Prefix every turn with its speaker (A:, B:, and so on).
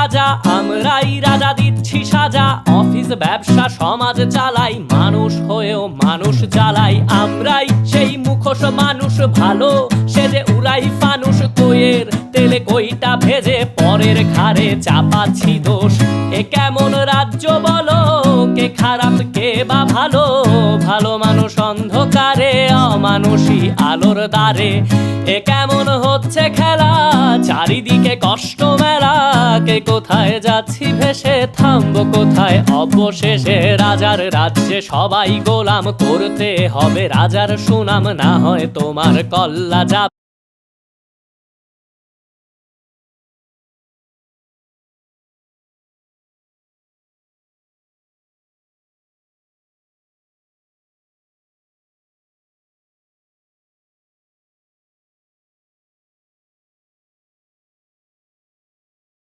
A: রাজা, আমরাই রাজা দিচ্ছি সাজা। অফিস ব্যবসা সমাজ চালাই, মানুষ হয়েও মানুষ জ্বালাই। আমরাই সেই মুখোশ মানুষ ভালো, সে যে উড়াই ফানুষ। কইয়ের তেলে কইটা ভেজে পরের ঘাড়ে চাপাচ্ছি দোষ। এ কেমন রাজ্য বলো, কে খারাপ কে বা ভালো? ভালো মানুষ অন্ধকারে, অমানুষী আলোর দ্বারে। এ কেমন হচ্ছে খেলা, চারিদিকে কষ্ট মেলা। কে কোথায় যাচ্ছি ভেসে, থামবো কোথায় অবশেষে? রাজার রাজ্যে সবাই গোলাম, করতে হবে রাজার সুনাম, না হয় তোমার কল্লা যাবে।